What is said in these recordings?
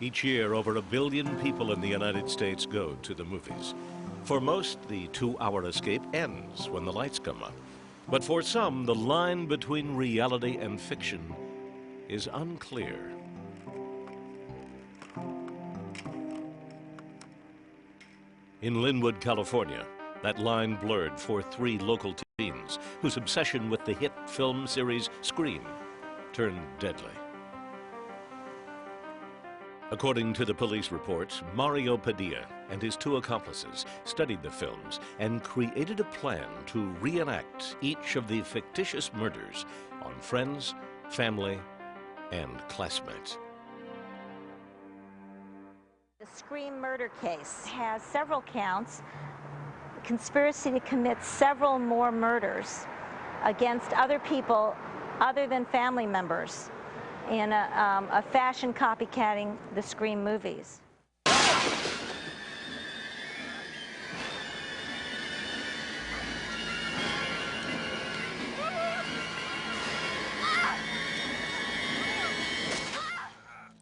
Each year, over 1 billion people in the United States go to the movies. For most, the 2-hour escape ends when the lights come up. But for some, the line between reality and fiction is unclear. In Linwood, California, that line blurred for 3 local teens whose obsession with the hit film series Scream turned deadly. According to the police reports, Mario Padilla and his 2 accomplices studied the films and created a plan to reenact each of the fictitious murders on friends, family, and classmates. The Scream murder case has several counts, conspiracy to commit several more murders against other people other than family members, in a fashion copycatting the Scream movies.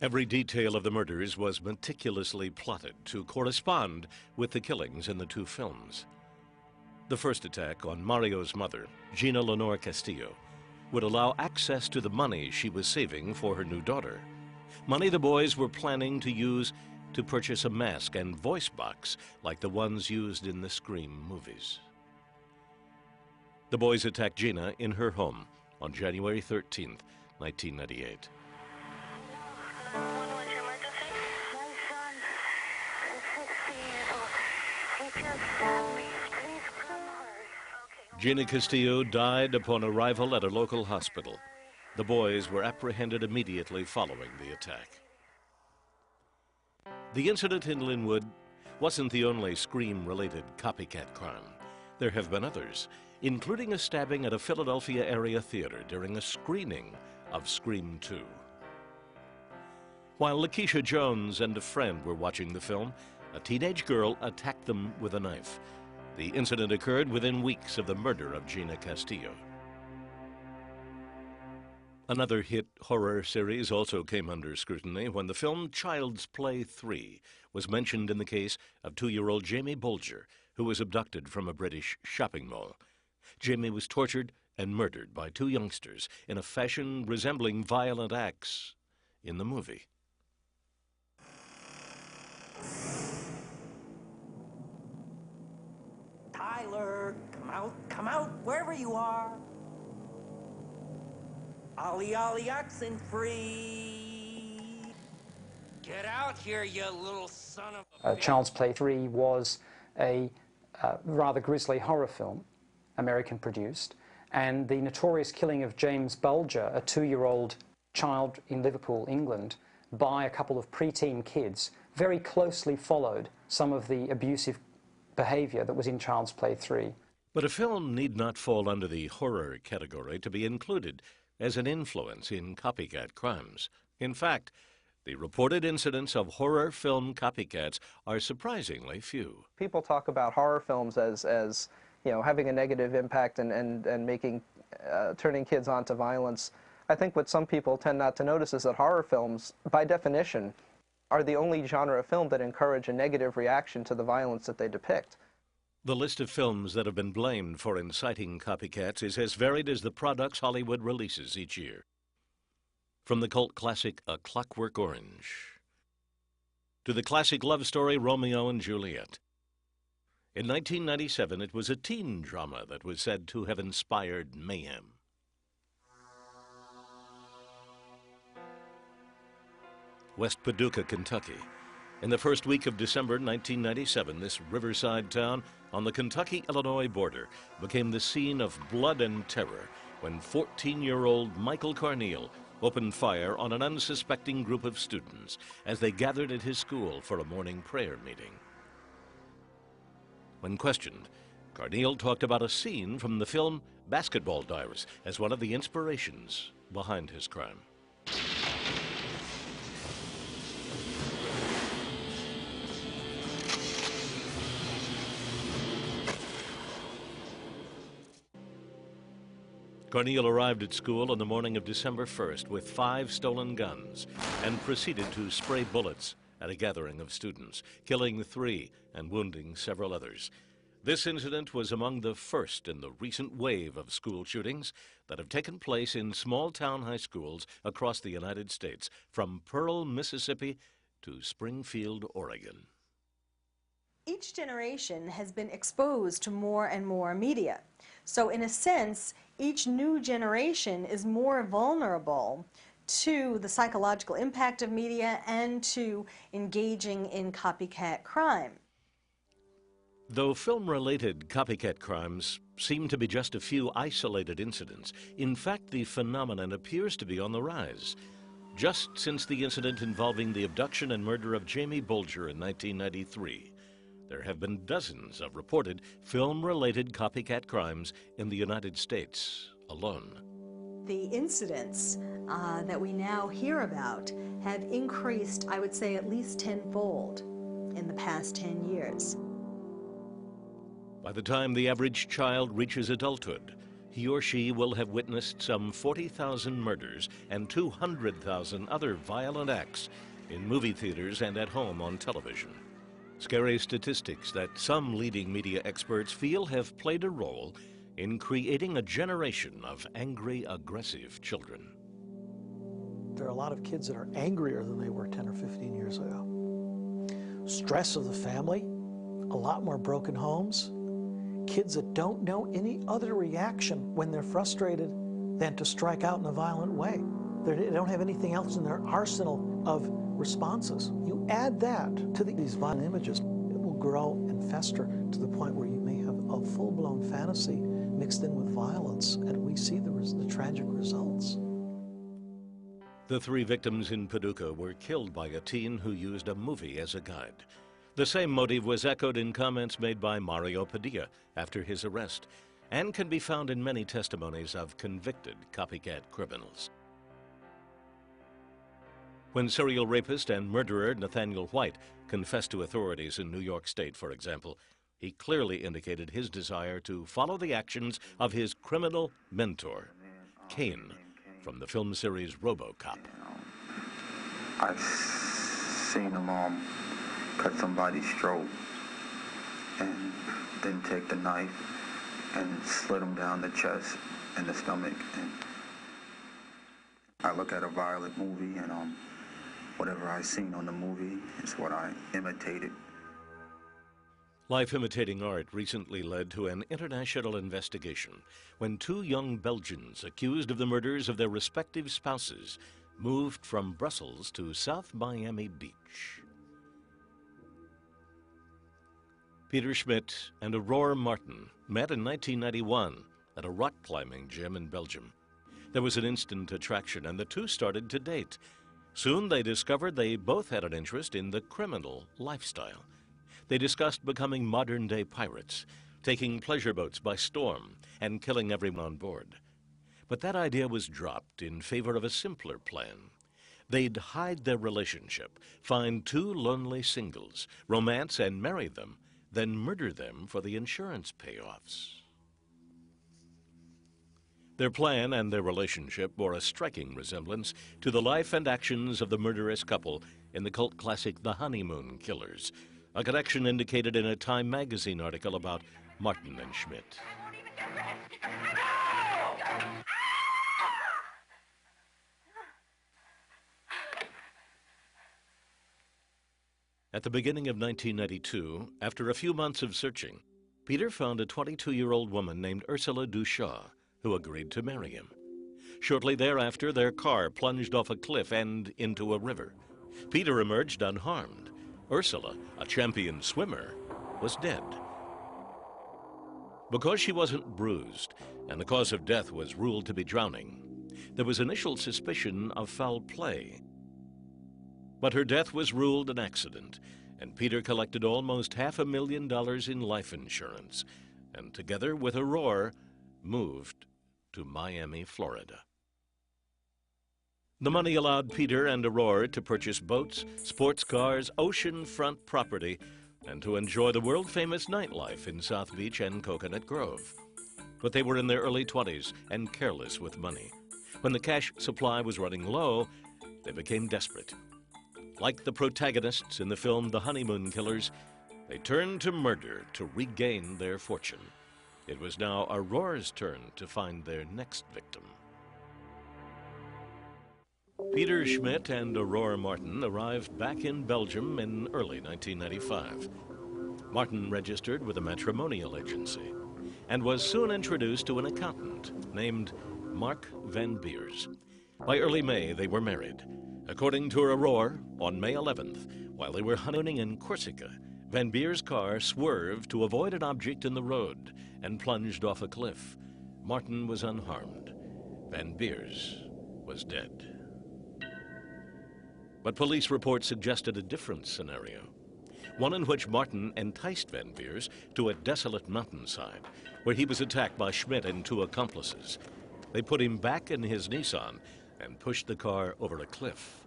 Every detail of the murders was meticulously plotted to correspond with the killings in the 2 films. The first attack on Mario's mother, Gina Lenore Castillo, would allow access to the money she was saving for her new daughter. Money the boys were planning to use to purchase a mask and voice box like the ones used in the Scream movies. The boys attacked Gina in her home on January 13th, 1998. Gina Castillo died upon arrival at a local hospital. The boys were apprehended immediately following the attack. The incident in Linwood wasn't the only Scream-related copycat crime. There have been others, including a stabbing at a Philadelphia area theater during a screening of Scream 2. While Lakeisha Jones and a friend were watching the film, a teenage girl attacked them with a knife. The incident occurred within weeks of the murder of Gina Castillo. Another hit horror series also came under scrutiny when the film Child's Play 3 was mentioned in the case of 2-year-old Jamie Bolger, who was abducted from a British shopping mall. Jamie was tortured and murdered by 2 youngsters in a fashion resembling violent acts in the movie. Tyler, come out, wherever you are. Ollie, ollie, oxen free. Get out here, you little son of a bitch. Child's Play 3 was a rather grisly horror film, American produced, and the notorious killing of James Bulger, a 2-year-old child in Liverpool, England, by a couple of preteen kids, very closely followed some of the abusive behavior that was in Child's Play 3. But a film need not fall under the horror category to be included as an influence in copycat crimes. In fact, the reported incidents of horror film copycats are surprisingly few. People talk about horror films as you know, having a negative impact and making, turning kids on to violence. I think what some people tend not to notice is that horror films, by definition, are the only genre of film that encourage a negative reaction to the violence that they depict. The list of films that have been blamed for inciting copycats is as varied as the products Hollywood releases each year. From the cult classic A Clockwork Orange to the classic love story Romeo and Juliet. In 1997, it was a teen drama that was said to have inspired mayhem. West Paducah, Kentucky. In the first week of December 1997, this riverside town on the Kentucky-Illinois border became the scene of blood and terror when 14-year-old Michael Carneal opened fire on an unsuspecting group of students as they gathered at his school for a morning prayer meeting. When questioned, Carneal talked about a scene from the film Basketball Diaries as one of the inspirations behind his crime. Corneille arrived at school on the morning of December 1st with 5 stolen guns and proceeded to spray bullets at a gathering of students, killing 3 and wounding several others. This incident was among the first in the recent wave of school shootings that have taken place in small-town high schools across the United States, from Pearl, Mississippi to Springfield, Oregon. Each generation has been exposed to more and more media. So in a sense, each new generation is more vulnerable to the psychological impact of media and to engaging in copycat crime. Though film-related copycat crimes seem to be just a few isolated incidents, in fact the phenomenon appears to be on the rise. Just since the incident involving the abduction and murder of Jamie Bulger in 1993, there have been dozens of reported film-related copycat crimes in the United States alone. The incidents that we now hear about have increased, I would say, at least tenfold in the past 10 years. By the time the average child reaches adulthood, he or she will have witnessed some 40,000 murders and 200,000 other violent acts in movie theaters and at home on television. Scary statistics that some leading media experts feel have played a role in creating a generation of angry, aggressive children. There are a lot of kids that are angrier than they were 10 or 15 years ago. Stress of the family, a lot more broken homes, kids that don't know any other reaction when they're frustrated than to strike out in a violent way. They don't have anything else in their arsenal of responses. You add that to these violent images, it will grow and fester to the point where you may have a full-blown fantasy mixed in with violence, and we see the tragic results. The 3 victims in Paducah were killed by a teen who used a movie as a guide. The same motive was echoed in comments made by Mario Padilla after his arrest, and can be found in many testimonies of convicted copycat criminals. When serial rapist and murderer Nathaniel White confessed to authorities in New York State, for example, he clearly indicated his desire to follow the actions of his criminal mentor, Kane, from the film series RoboCop. I've seen him cut somebody's throat and then take the knife and slit him down the chest and the stomach. And I look at a violent movie and whatever I seen on the movie is what I imitated. Life imitating art recently led to an international investigation when 2 young Belgians accused of the murders of their respective spouses moved from Brussels to South Miami Beach. Peter Schmidt and Aurore Martin met in 1991 at a rock climbing gym in Belgium. There was an instant attraction and the 2 started to date. Soon they discovered they both had an interest in the criminal lifestyle. They discussed becoming modern-day pirates, taking pleasure boats by storm and killing everyone on board. But that idea was dropped in favor of a simpler plan. They'd hide their relationship, find 2 lonely singles, romance and marry them, then murder them for the insurance payoffs. Their plan and their relationship bore a striking resemblance to the life and actions of the murderous couple in the cult classic The Honeymoon Killers, a connection indicated in a Time magazine article about Martin and Schmidt. At the beginning of 1992, after a few months of searching, Peter found a 22-year-old woman named Ursula Dushaw, who agreed to marry him. Shortly thereafter, their car plunged off a cliff and into a river. Peter emerged unharmed. Ursula, a champion swimmer, was dead. Because she wasn't bruised, and the cause of death was ruled to be drowning, there was initial suspicion of foul play. But her death was ruled an accident, and Peter collected almost $500,000 in life insurance, and together with Aurore, moved to Miami, Florida. The money allowed Peter and Aurore to purchase boats, sports cars, oceanfront property, and to enjoy the world-famous nightlife in South Beach and Coconut Grove. but they were in their early 20s and careless with money. When the cash supply was running low, they became desperate. Like the protagonists in the film The Honeymoon Killers, they turned to murder to regain their fortune. It was now Aurora's turn to find their next victim. Peter Schmidt and Aurora Martin arrived back in Belgium in early 1995. Martin registered with a matrimonial agency and was soon introduced to an accountant named Mark Van Beers. By early May, they were married. According to Aurora, on May 11th, while they were honeymooning in Corsica, Van Beers' car swerved to avoid an object in the road and plunged off a cliff. Martin was unharmed. Van Beers was dead. But police reports suggested a different scenario, one in which Martin enticed Van Beers to a desolate mountainside, where he was attacked by Schmidt and two accomplices. They put him back in his Nissan and pushed the car over a cliff.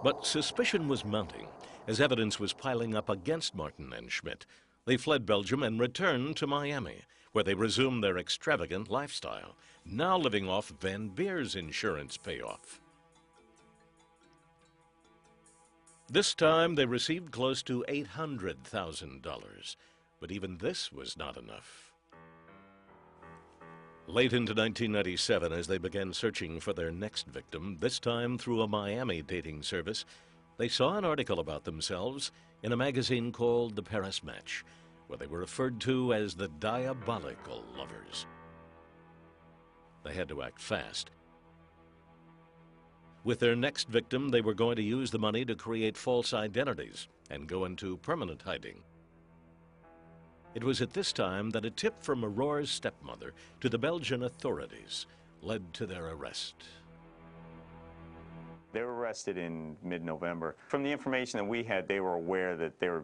But suspicion was mounting as evidence was piling up against Martin and Schmidt. They fled Belgium and returned to Miami, where they resumed their extravagant lifestyle, now living off Van Beers' insurance payoff. This time they received close to $800,000, but even this was not enough. Late into 1997, as they began searching for their next victim, this time through a Miami dating service, they saw an article about themselves in a magazine called The Paris Match, where they were referred to as the diabolical lovers. They had to act fast. With their next victim, they were going to use the money to create false identities and go into permanent hiding. It was at this time that a tip from Aurora's stepmother to the Belgian authorities led to their arrest. They were arrested in mid-November. From the information that we had, they were aware that they were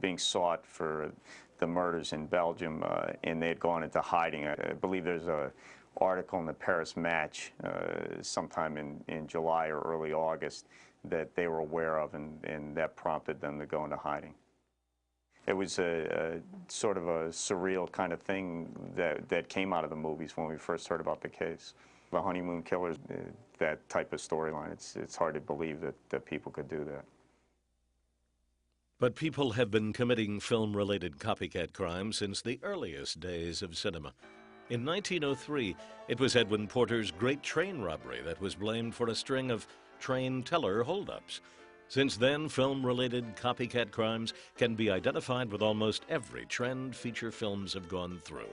being sought for the murders in Belgium, and they had gone into hiding. I believe there's an article in the Paris Match sometime in July or early August that they were aware of, and that prompted them to go into hiding. It was a sort of a surreal kind of thing that came out of the movies when we first heard about the case. The Honeymoon Killers, that type of storyline, it's hard to believe that people could do that. But people have been committing film-related copycat crimes since the earliest days of cinema. In 1903, it was Edwin Porter's Great Train Robbery that was blamed for a string of train teller holdups. Since then, film-related copycat crimes can be identified with almost every trend feature films have gone through.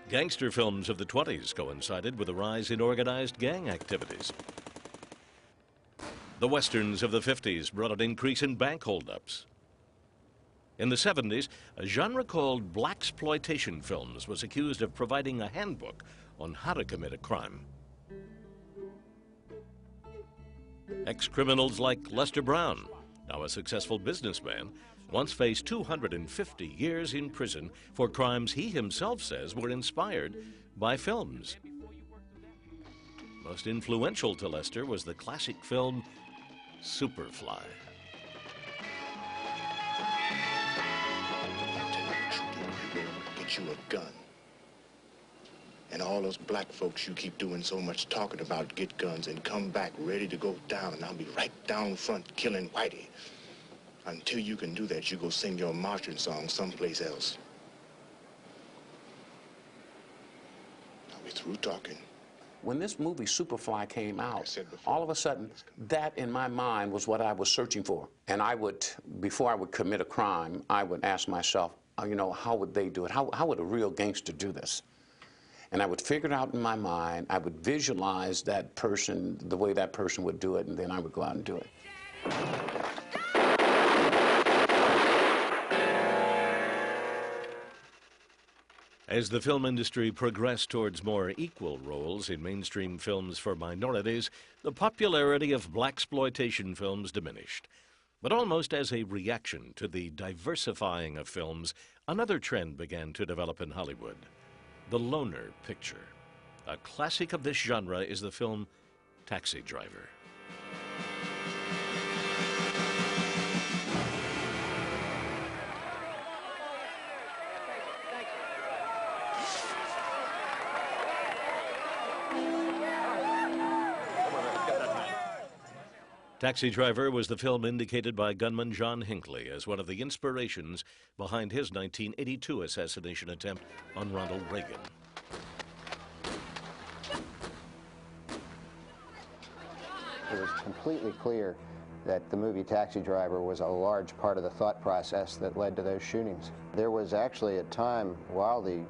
Gangster films of the 20s coincided with a rise in organized gang activities. The westerns of the 50s brought an increase in bank holdups. In the 70s, a genre called blaxploitation films was accused of providing a handbook on how to commit a crime. Ex-criminals like Lester Brown, now a successful businessman, once faced 250 years in prison for crimes he himself says were inspired by films. Most influential to Lester was the classic film Superfly. Get you a gun. And all those black folks you keep doing so much talking about get guns and come back ready to go down, and I'll be right down front killing Whitey. Until you can do that, you go sing your marching song someplace else. Are we through talking? When this movie Superfly came out, all of a sudden, that in my mind was what I was searching for. And I would, before I would commit a crime, I would ask myself, you know, how would they do it? How would a real gangster do this? And I would figure it out in my mind. I would visualize that person, the way that person would do it, and then I would go out and do it. As the film industry progressed towards more equal roles in mainstream films for minorities, the popularity of blaxploitation films diminished. But almost as a reaction to the diversifying of films, another trend began to develop in Hollywood: the loner picture. A classic of this genre is the film Taxi Driver. Taxi Driver was the film indicated by gunman John Hinckley as one of the inspirations behind his 1982 assassination attempt on Ronald Reagan. It was completely clear that the movie Taxi Driver was a large part of the thought process that led to those shootings. There was actually a time while the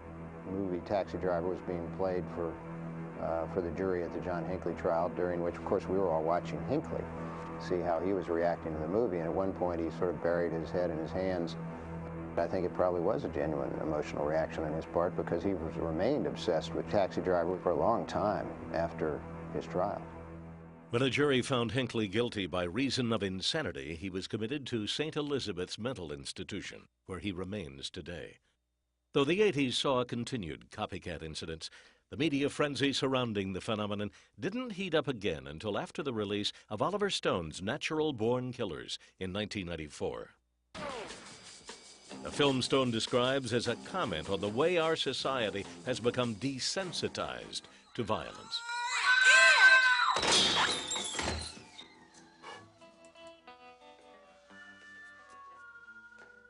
movie Taxi Driver was being played for the jury at the John Hinckley trial, during which, of course, we were all watching Hinckley, see how he was reacting to the movie, and at one point he sort of buried his head in his hands. I think it probably was a genuine emotional reaction on his part, because he remained obsessed with Taxi Driver for a long time after his trial. When a jury found Hinckley guilty by reason of insanity, he was committed to St. Elizabeth's Mental Institution, where he remains today. Though the 80s saw continued copycat incidents, the media frenzy surrounding the phenomenon didn't heat up again until after the release of Oliver Stone's Natural Born Killers in 1994. A film Stone describes as a comment on the way our society has become desensitized to violence.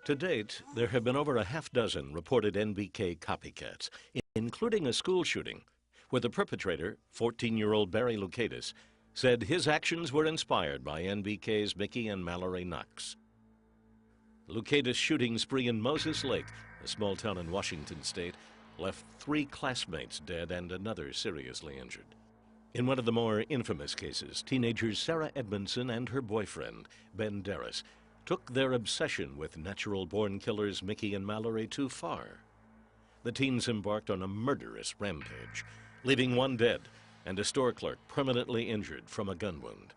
To date, there have been over a half-dozen reported NBK copycats, including a school shooting, where the perpetrator, 14-year-old Barry Lukatis, said his actions were inspired by NBK's Mickey and Mallory Knox. Lukatis' shooting spree in Moses Lake, a small town in Washington state, left 3 classmates dead and another seriously injured. In one of the more infamous cases, teenagers Sarah Edmondson and her boyfriend, Ben Darris, took their obsession with natural-born killers Mickey and Mallory too far. The teens embarked on a murderous rampage, leaving one dead and a store clerk permanently injured from a gun wound.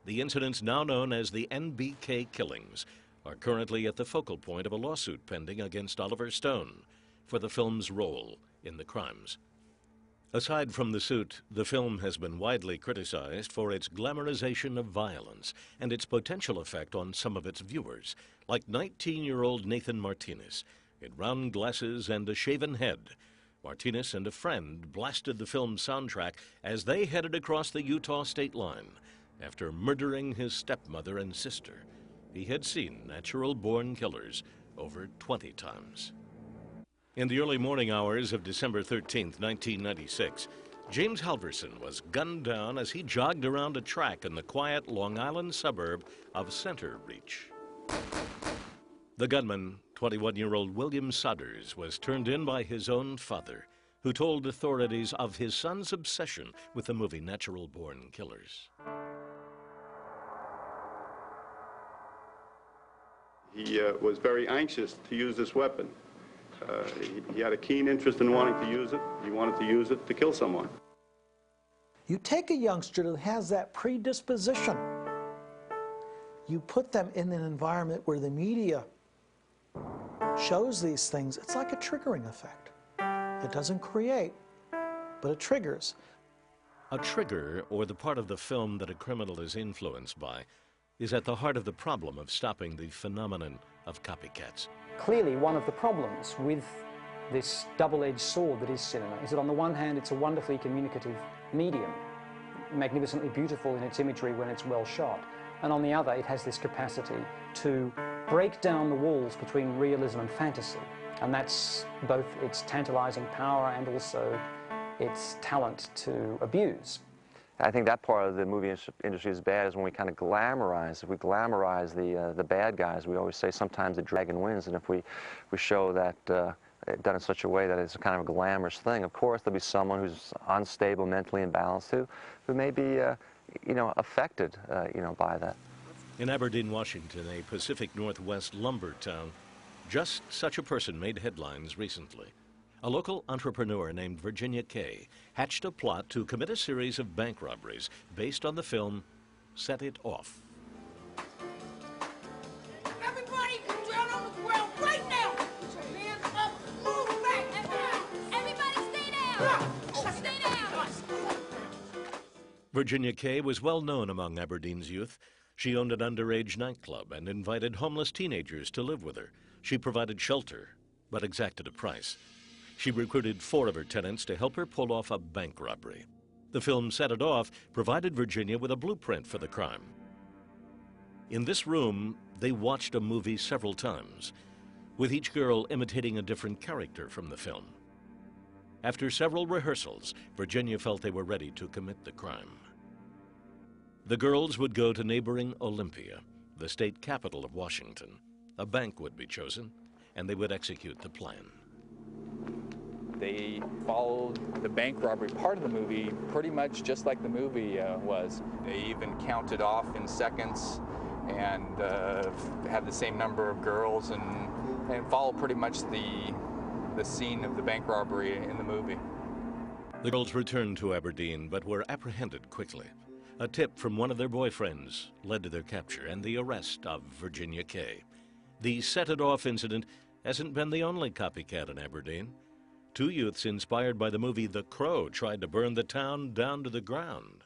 The incidents, now known as the NBK killings, are currently at the focal point of a lawsuit pending against Oliver Stone for the film's role in the crimes. Aside from the suit, the film has been widely criticized for its glamorization of violence and its potential effect on some of its viewers, like 19-year-old Nathan Martinez. In round glasses and a shaven head, Martinez and a friend blasted the film's soundtrack as they headed across the Utah state line after murdering his stepmother and sister. He had seen natural-born killers over 20 times. In the early morning hours of December 13, 1996, James Halverson was gunned down as he jogged around a track in the quiet Long Island suburb of Center Reach. The gunman, 21-year-old William Sodders, was turned in by his own father, who told authorities of his son's obsession with the movie Natural Born Killers. He was very anxious to use this weapon. He had a keen interest in wanting to use it. He wanted to use it to kill someone. You take a youngster that has that predisposition, you put them in an environment where the media shows these things. It's like a triggering effect. It doesn't create, but it triggers. A trigger, or the part of the film that a criminal is influenced by, is at the heart of the problem of stopping the phenomenon of copycats. Clearly, one of the problems with this double-edged sword that is cinema is that on the one hand it's a wonderfully communicative medium, magnificently beautiful in its imagery when it's well shot, and on the other it has this capacity to break down the walls between realism and fantasy, and that's both its tantalizing power and also its talent to abuse. I think that part of the movie industry is bad, is when we kind of glamorize. If we glamorize the bad guys, we always say sometimes the dragon wins, and if we show that done in such a way that it's kind of a glamorous thing, of course there'll be someone who's unstable, mentally imbalanced, who may be affected by that. In Aberdeen, Washington, a Pacific Northwest lumber town, just such a person made headlines recently. A local entrepreneur named Virginia Kay hatched a plot to commit a series of bank robberies based on the film Set It Off. Everybody get down on the ground right now! Put your hands up, move back! Everybody stay down! Stay down! Virginia Kay was well known among Aberdeen's youth. She owned an underage nightclub and invited homeless teenagers to live with her. She provided shelter, but exacted a price. She recruited 4 of her tenants to help her pull off a bank robbery. The film Set It Off provided Virginia with a blueprint for the crime. In this room, they watched a movie several times, with each girl imitating a different character from the film. After several rehearsals, Virginia felt they were ready to commit the crime. The girls would go to neighboring Olympia, the state capital of Washington. A bank would be chosen, and they would execute the plan. They followed the bank robbery part of the movie pretty much just like the movie was. They even counted off in seconds and had the same number of girls and followed pretty much the scene of the bank robbery in the movie. The girls returned to Aberdeen, but were apprehended quickly. A tip from one of their boyfriends led to their capture and the arrest of Virginia Kay. The set-it-off incident hasn't been the only copycat in Aberdeen. Two youths inspired by the movie The Crow tried to burn the town down to the ground.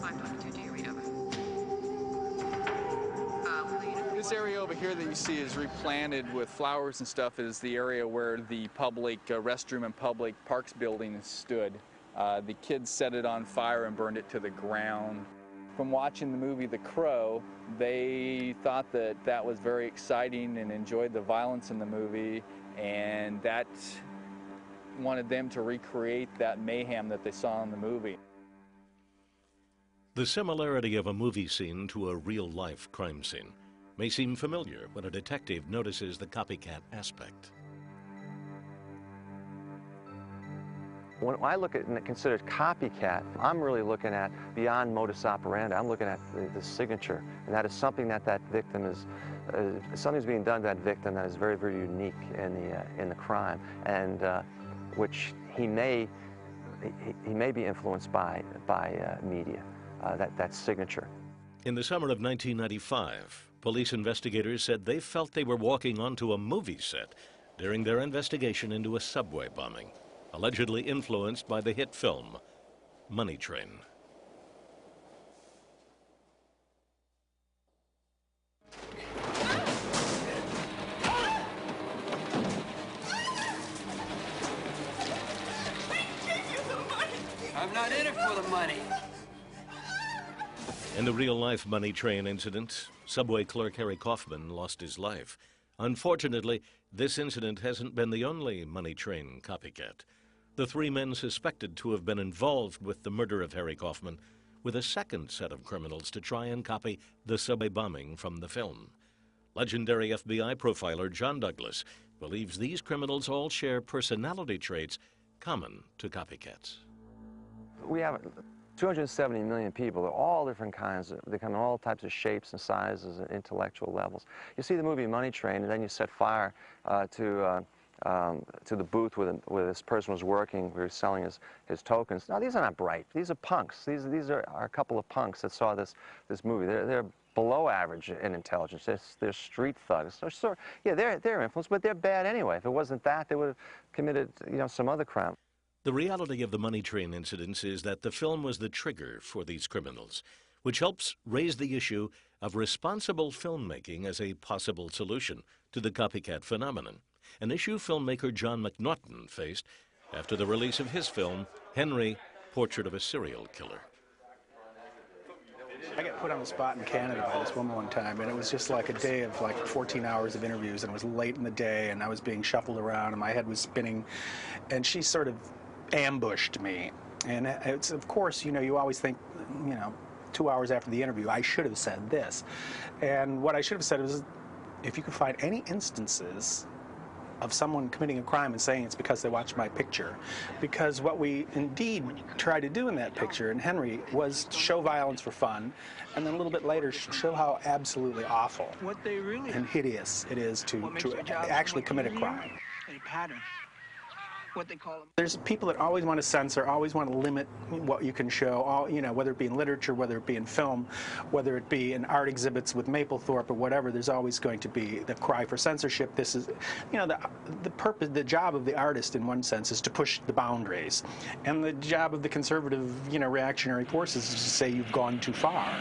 522, do you read over? This area over here that you see is replanted with flowers and stuff is the area where the public restroom and public parks building stood. The kids set it on fire and burned it to the ground. From watching the movie The Crow, they thought that that was very exciting and enjoyed the violence in the movie, and that wanted them to recreate that mayhem that they saw in the movie. The similarity of a movie scene to a real-life crime scene may seem familiar when a detective notices the copycat aspect. When I look at and consider copycat, I'm really looking at beyond modus operandi. I'm looking at the signature, and that is something that that victim is, something's being done to that victim that is very, very unique in the crime, and which he may be influenced by media. That signature. In the summer of 1995, police investigators said they felt they were walking onto a movie set during their investigation into a subway bombing, allegedly influenced by the hit film Money Train. I'm not in it for the money. In the real-life Money Train incident, subway clerk Harry Kaufman lost his life. Unfortunately, this incident hasn't been the only Money Train copycat. The three men suspected to have been involved with the murder of Harry Kaufman with a second set of criminals to try and copy the subway bombing from the film. Legendary FBI profiler John Douglas believes these criminals all share personality traits common to copycats. We have 270 million people. They're all different kinds. They come in all types of shapes and sizes and intellectual levels. You see the movie Money Train, and then you set fire to the booth where this person was working, who was selling his tokens. Now, these are not bright. These are punks. These are a couple of punks that saw this movie. They're below average in intelligence. They're street thugs. So, yeah, they're influenced, but they're bad anyway. If it wasn't that, they would have committed, some other crime. The reality of the Money Train incidents is that the film was the trigger for these criminals, which helps raise the issue of responsible filmmaking as a possible solution to the copycat phenomenon, an issue filmmaker John McNaughton faced after the release of his film, Henry, Portrait of a Serial Killer. I got put on the spot in Canada by this woman one time, and it was just like a day of like 14 hours of interviews, and it was late in the day, and I was being shuffled around, and my head was spinning, and she sort of ambushed me. And it's, of course, you always think, 2 hours after the interview, I should have said this. And what I should have said was, if you could find any instances of someone committing a crime and saying it's because they watched my picture. Because what we indeed tried to do in that picture, in Henry, was show violence for fun, and then a little bit later show how absolutely awful and hideous it is to actually commit a crime. A pattern. What they call them. There's people that always want to censor, always want to limit what you can show, whether it be in literature, whether it be in film, whether it be in art exhibits with Mapplethorpe or whatever. There's always going to be the cry for censorship. This is, the purpose, the job of the artist in one sense is to push the boundaries, and the job of the conservative, reactionary forces is to say you've gone too far.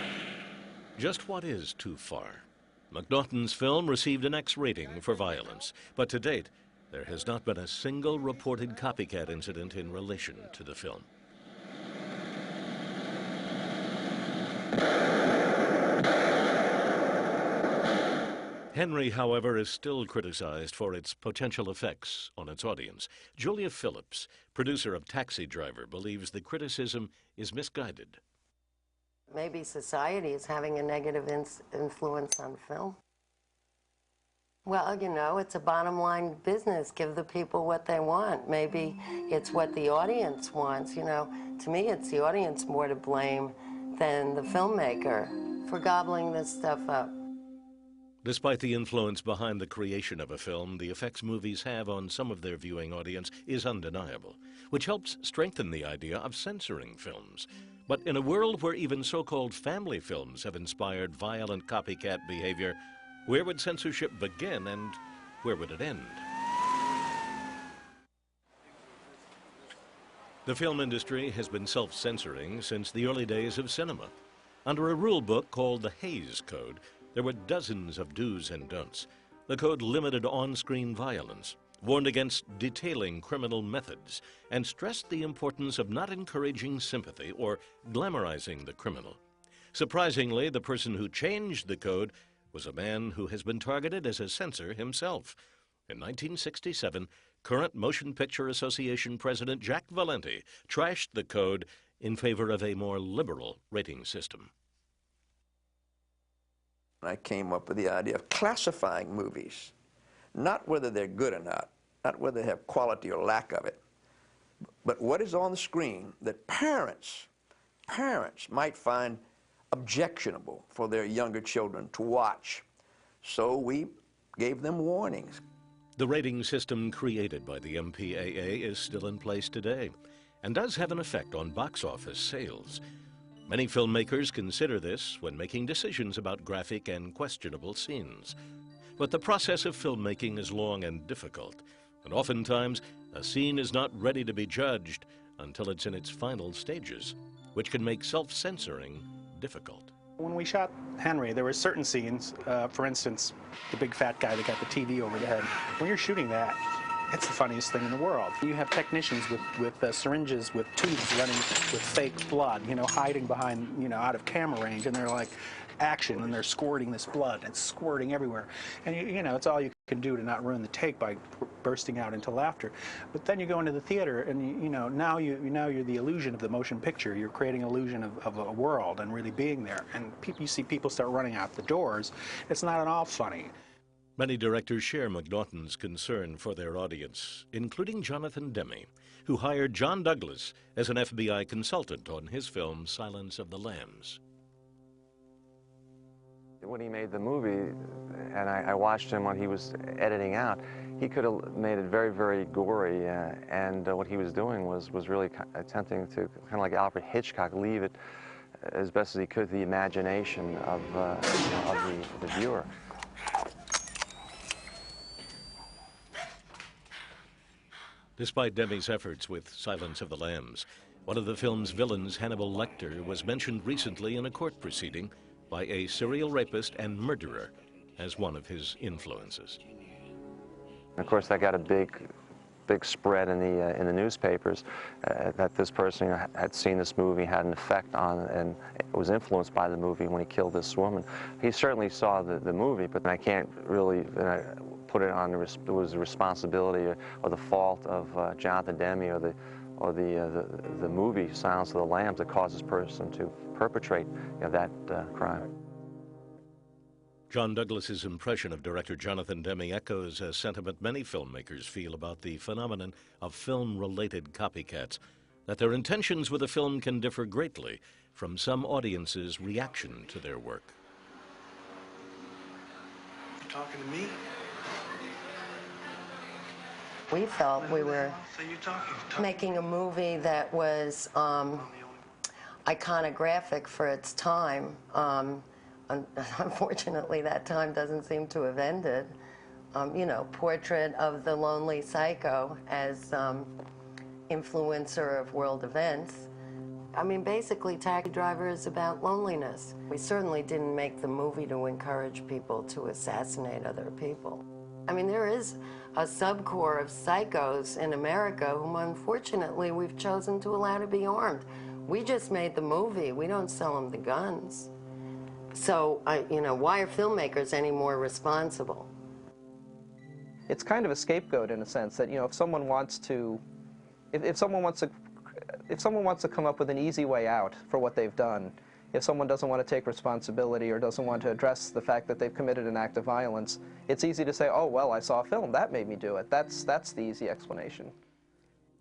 Just what is too far? McNaughton's film received an X rating for violence, but to date, there has not been a single reported copycat incident in relation to the film. Henry, however, is still criticized for its potential effects on its audience. Julia Phillips, producer of Taxi Driver, believes the criticism is misguided. Maybe society is having a negative influence on film. Well, you know, it's a bottom line business. Give the people what they want. Maybe it's what the audience wants, you know. To me, it's the audience more to blame than the filmmaker for gobbling this stuff up. Despite the influence behind the creation of a film, the effects movies have on some of their viewing audience is undeniable, which helps strengthen the idea of censoring films. But in a world where even so-called family films have inspired violent copycat behavior, where would censorship begin and where would it end? The film industry has been self-censoring since the early days of cinema. Under a rule book called the Hays Code, there were dozens of do's and don'ts. The code limited on-screen violence, warned against detailing criminal methods, and stressed the importance of not encouraging sympathy or glamorizing the criminal. Surprisingly, the person who changed the code was a man who has been targeted as a censor himself. In 1967, current Motion Picture Association President Jack Valenti trashed the code in favor of a more liberal rating system. I came up with the idea of classifying movies, not whether they're good or not whether they have quality or lack of it, but what is on the screen that parents might find objectionable for their younger children to watch. So we gave them warnings. The rating system created by the MPAA is still in place today and does have an effect on box office sales. Many filmmakers consider this when making decisions about graphic and questionable scenes. But the process of filmmaking is long and difficult, and oftentimes a scene is not ready to be judged until it's in its final stages, which can make self-censoring difficult. When we shot Henry, there were certain scenes, for instance, the big fat guy that got the TV over the head. When you're shooting that, it's the funniest thing in the world. You have technicians with syringes with tubes running with fake blood, you know, hiding behind, you know, out of camera range, and they're like, action, and they're squirting this blood. It's squirting everywhere. And, you know, it's all you can do to not ruin the take by bursting out into laughter. But then you go into the theater, and, you know, now you're the illusion of the motion picture. You're creating an illusion of a world and really being there. And you see people start running out the doors. It's not at all funny. Many directors share McNaughton's concern for their audience, including Jonathan Demme, who hired John Douglas as an FBI consultant on his film Silence of the Lambs. When he made the movie, and I watched him when he was editing out, he could have made it very, very gory, and what he was doing was really attempting to, kind of like Alfred Hitchcock, leave it as best as he could to the imagination of the viewer. Despite Demme's efforts with Silence of the Lambs, one of the film's villains, Hannibal Lecter, was mentioned recently in a court proceeding by a serial rapist and murderer as one of his influences. Of course, that got a big spread in the newspapers that this person had seen this movie, had an effect on, and was influenced by the movie when he killed this woman. He certainly saw the movie, but I can't really put it on it was the responsibility or the fault of Jonathan Demme or the movie Silence of the Lambs that caused this person to perpetrate that crime. John Douglas's impression of director Jonathan Demme echoes a sentiment many filmmakers feel about the phenomenon of film-related copycats, that their intentions with a film can differ greatly from some audiences' reaction to their work. You talking to me? We felt we were making a movie that was iconographic for its time. Unfortunately, that time doesn't seem to have ended. You know, portrait of the lonely psycho as influencer of world events. I mean, basically, Taxi Driver is about loneliness. We certainly didn't make the movie to encourage people to assassinate other people. I mean, there is a subcore of psychos in America whom, unfortunately, we've chosen to allow to be armed. We just made the movie. We don't sell them the guns. So, you know, why are filmmakers any more responsible? It's kind of a scapegoat in a sense that, you know, if someone wants to come up with an easy way out for what they've done, if someone doesn't want to take responsibility or doesn't want to address the fact that they've committed an act of violence, it's easy to say, oh, well, I saw a film, that made me do it. That's the easy explanation.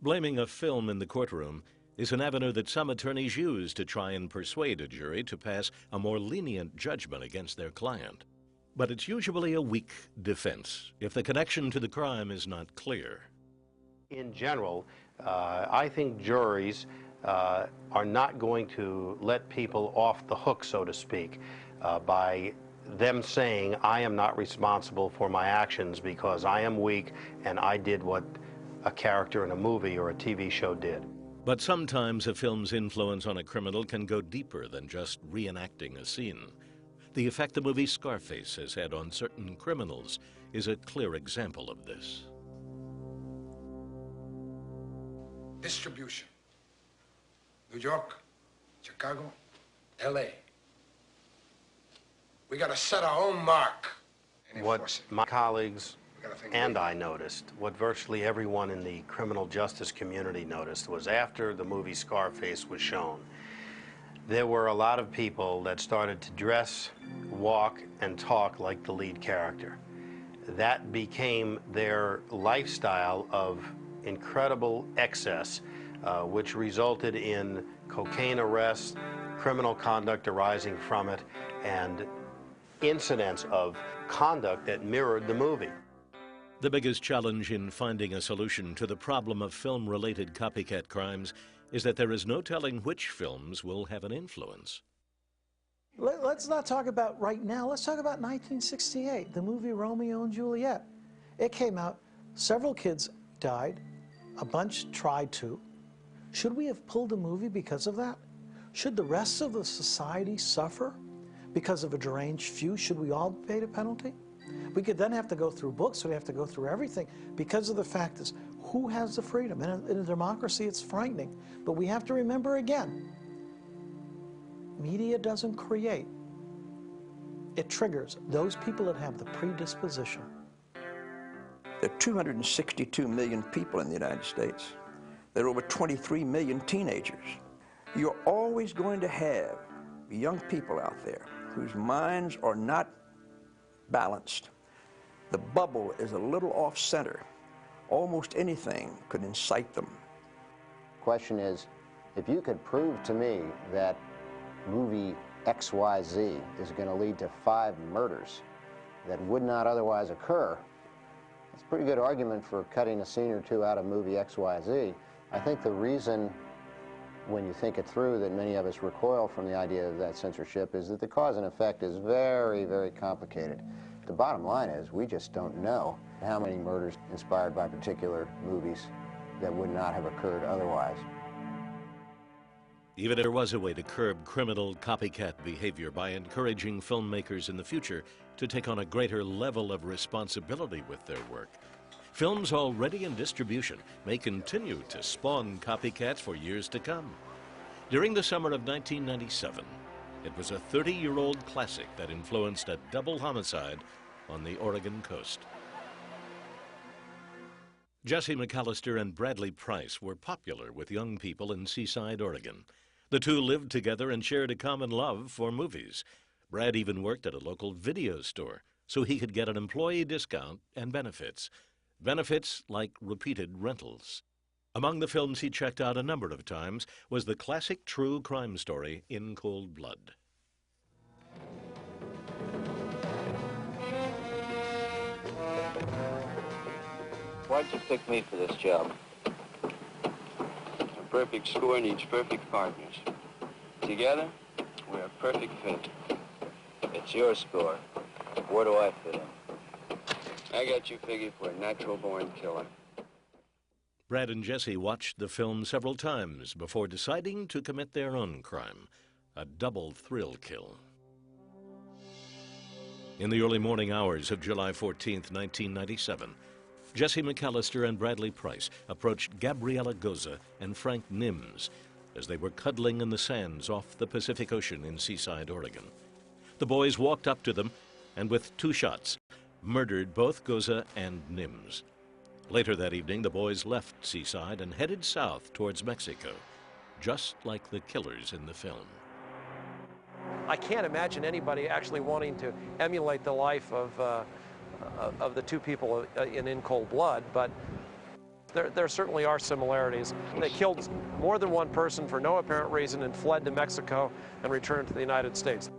Blaming a film in the courtroom is an avenue that some attorneys use to try and persuade a jury to pass a more lenient judgment against their client. But it's usually a weak defense if the connection to the crime is not clear. In general, I think juries are not going to let people off the hook, so to speak, by them saying, I am not responsible for my actions because I am weak and I did what a character in a movie or a TV show did. But sometimes a film's influence on a criminal can go deeper than just reenacting a scene. The effect the movie Scarface has had on certain criminals is a clear example of this. Distribution. New York, Chicago, LA. We gotta set our own mark. What my colleagues and I noticed, what virtually everyone in the criminal justice community noticed, was after the movie Scarface was shown, there were a lot of people that started to dress, walk, and talk like the lead character. That became their lifestyle of incredible excess, which resulted in cocaine arrests, criminal conduct arising from it, and incidents of conduct that mirrored the movie. The biggest challenge in finding a solution to the problem of film-related copycat crimes is that there is no telling which films will have an influence. Let's not talk about right now. Let's talk about 1968, the movie Romeo and Juliet. It came out, several kids died, a bunch tried to. Should we have pulled the movie because of that? Should the rest of the society suffer because of a deranged few? Should we all pay the penalty? We could then have to go through books, we have to go through everything because of the fact is who has the freedom? In a democracy, it's frightening. But we have to remember again, media doesn't create. It triggers those people that have the predisposition. There are 262 million people in the United States. There are over 23 million teenagers. You're always going to have young people out there whose minds are not balanced. The bubble is a little off-center. Almost anything could incite them. Question is, if you could prove to me that movie XYZ is going to lead to 5 murders that would not otherwise occur, it's a pretty good argument for cutting a scene or two out of movie XYZ. I think the reason, when you think it through, that many of us recoil from the idea of that censorship is that the cause and effect is very, very complicated. The bottom line is we just don't know how many murders inspired by particular movies that would not have occurred otherwise. Even if there was a way to curb criminal copycat behavior by encouraging filmmakers in the future to take on a greater level of responsibility with their work, films already in distribution may continue to spawn copycats for years to come. During the summer of 1997, it was a 30-year-old classic that influenced a double homicide on the Oregon coast. Jesse McAllister and Bradley Price were popular with young people in Seaside, Oregon. The two lived together and shared a common love for movies. Brad even worked at a local video store so he could get an employee discount and benefits. Benefits like repeated rentals. Among the films he checked out a number of times was the classic true crime story In Cold Blood. Why'd you pick me for this job? A perfect score needs perfect partners. Together, we're a perfect fit. It's your score. Where do I fit in? I got you figured for a natural-born killer. Brad and Jesse watched the film several times before deciding to commit their own crime, a double thrill kill. In the early morning hours of July 14th, 1997, Jesse McAllister and Bradley Price approached Gabriella Goza and Frank Nims as they were cuddling in the sands off the Pacific Ocean in Seaside, Oregon. The boys walked up to them and with 2 shots, murdered both Goza and Nims. Later that evening, the boys left Seaside and headed south towards Mexico, just like the killers in the film. I can't imagine anybody actually wanting to emulate the life of the 2 people in cold blood, but there certainly are similarities. They killed more than 1 person for no apparent reason and fled to Mexico and returned to the United States.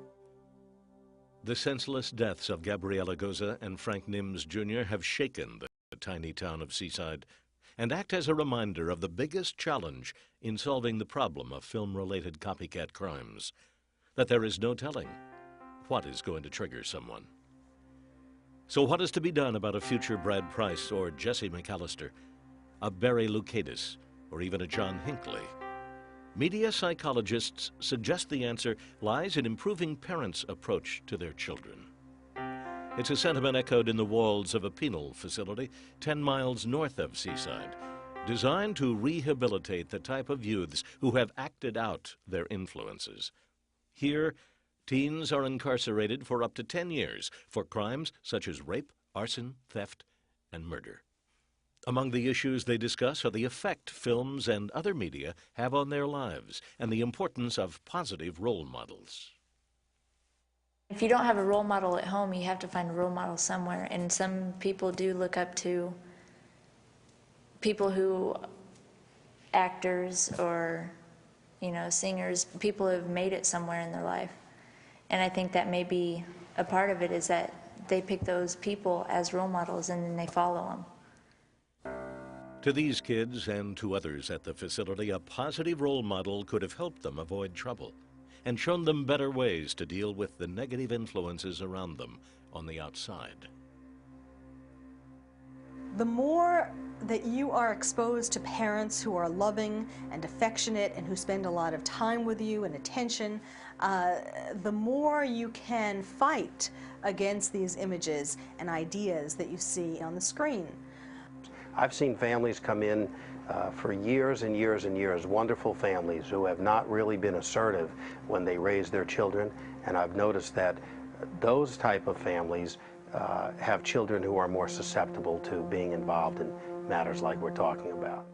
The senseless deaths of Gabriela Goza and Frank Nims Jr. have shaken the tiny town of Seaside and act as a reminder of the biggest challenge in solving the problem of film-related copycat crimes, that there is no telling what is going to trigger someone. So what is to be done about a future Brad Price or Jesse McAllister, a Barry Lucadis, or even a John Hinckley? Media psychologists suggest the answer lies in improving parents' approach to their children. It's a sentiment echoed in the walls of a penal facility 10 miles north of Seaside, designed to rehabilitate the type of youths who have acted out their influences. Here, teens are incarcerated for up to 10 years for crimes such as rape, arson, theft, and murder. Among the issues they discuss are the effect films and other media have on their lives and the importance of positive role models. If you don't have a role model at home, you have to find a role model somewhere, and some people do look up to people who, actors or, singers, people who have made it somewhere in their life. And I think that may be a part of it, is that they pick those people as role models and then they follow them. To these kids and to others at the facility, a positive role model could have helped them avoid trouble and shown them better ways to deal with the negative influences around them on the outside. The more that you are exposed to parents who are loving and affectionate and who spend a lot of time with you and attention, the more you can fight against these images and ideas that you see on the screen. I've seen families come in for years and years and years, wonderful families who have not really been assertive when they raise their children, and I've noticed that those type of families have children who are more susceptible to being involved in matters like we're talking about.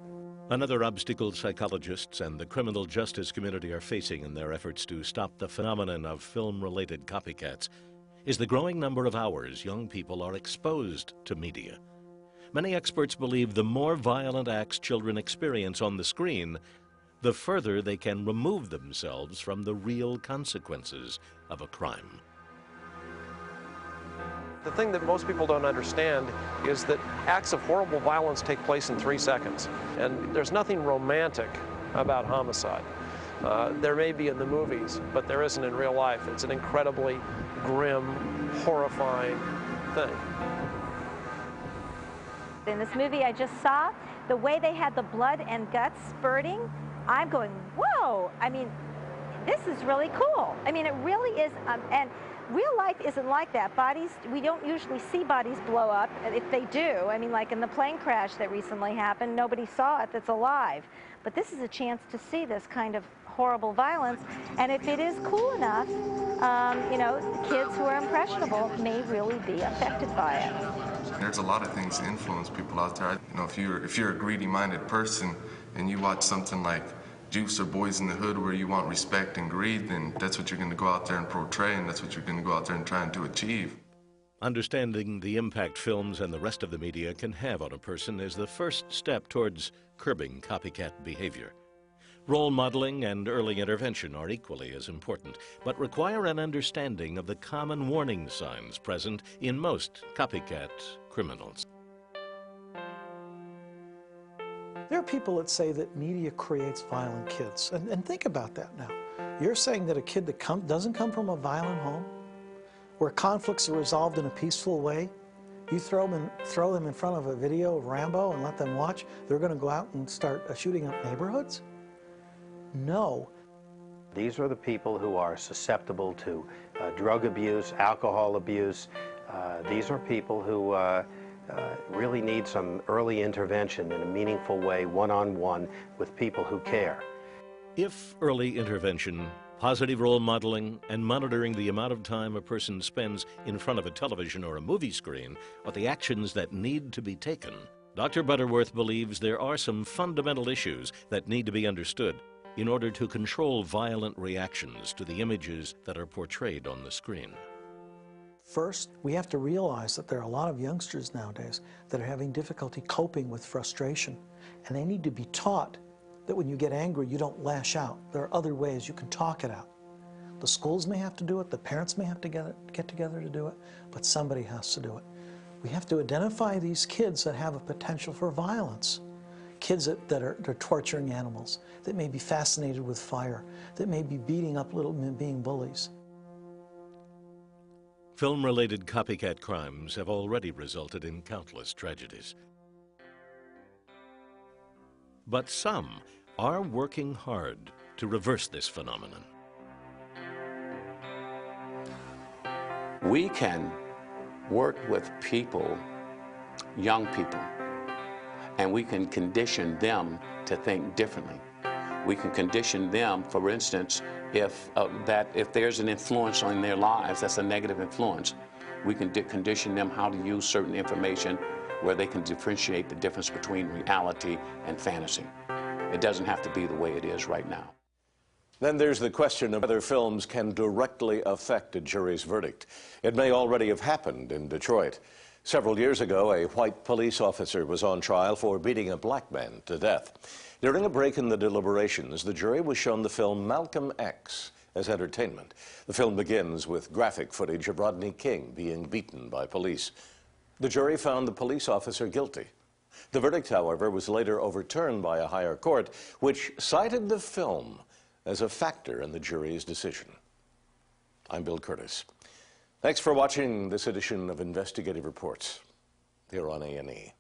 Another obstacle psychologists and the criminal justice community are facing in their efforts to stop the phenomenon of film-related copycats is the growing number of hours young people are exposed to media. Many experts believe the more violent acts children experience on the screen, the further they can remove themselves from the real consequences of a crime. The thing that most people don't understand is that acts of horrible violence take place in 3 seconds. And there's nothing romantic about homicide. There may be in the movies, but there isn't in real life. It's an incredibly grim, horrifying thing. In this movie I just saw, the way they had the blood and guts spurting, I'm going, whoa! I mean, this is really cool. I mean, it really is, and real life isn't like that. Bodies, we don't usually see bodies blow up. If they do, I mean, like in the plane crash that recently happened, nobody saw it that's alive. But this is a chance to see this kind of horrible violence, and if it is cool enough, kids who are impressionable may really be affected by it. There's a lot of things that influence people out there. If you're a greedy-minded person and you watch something like Juice or Boys in the Hood where you want respect and greed, then that's what you're going to go out there and portray, and that's what you're going to go out there and try to achieve. Understanding the impact films and the rest of the media can have on a person is the first step towards curbing copycat behavior. Role modeling and early intervention are equally as important, but require an understanding of the common warning signs present in most copycat criminals. There are people that say that media creates violent kids. And think about that now. You're saying that a kid that doesn't come from a violent home, where conflicts are resolved in a peaceful way, you throw them in front of a video of Rambo and let them watch, they're going to go out and start shooting up neighborhoods? No. These are the people who are susceptible to drug abuse, alcohol abuse. These are people who really need some early intervention in a meaningful way, one-on-one, with people who care. If early intervention, positive role modeling, and monitoring the amount of time a person spends in front of a television or a movie screen are the actions that need to be taken, Dr. Butterworth believes there are some fundamental issues that need to be understood in order to control violent reactions to the images that are portrayed on the screen. First, we have to realize that there are a lot of youngsters nowadays that are having difficulty coping with frustration, and they need to be taught that when you get angry, you don't lash out. There are other ways you can talk it out. The schools may have to do it, the parents may have to get together to do it, but somebody has to do it. We have to identify these kids that have a potential for violence. Kids that are torturing animals, that may be fascinated with fire, that may be beating up little men, being bullies. Film-related copycat crimes have already resulted in countless tragedies. But some are working hard to reverse this phenomenon. We can work with people, young people, and we can condition them to think differently. We can condition them, for instance, if there's an influence on their lives, that's a negative influence, we can condition them how to use certain information where they can differentiate the difference between reality and fantasy. It doesn't have to be the way it is right now. Then there's the question of whether films can directly affect a jury's verdict. It may already have happened in Detroit. Several years ago, a white police officer was on trial for beating a black man to death. During a break in the deliberations, the jury was shown the film Malcolm X as entertainment. The film begins with graphic footage of Rodney King being beaten by police. The jury found the police officer guilty. The verdict, however, was later overturned by a higher court, which cited the film as a factor in the jury's decision. I'm Bill Curtis. Thanks for watching this edition of Investigative Reports here on A&E.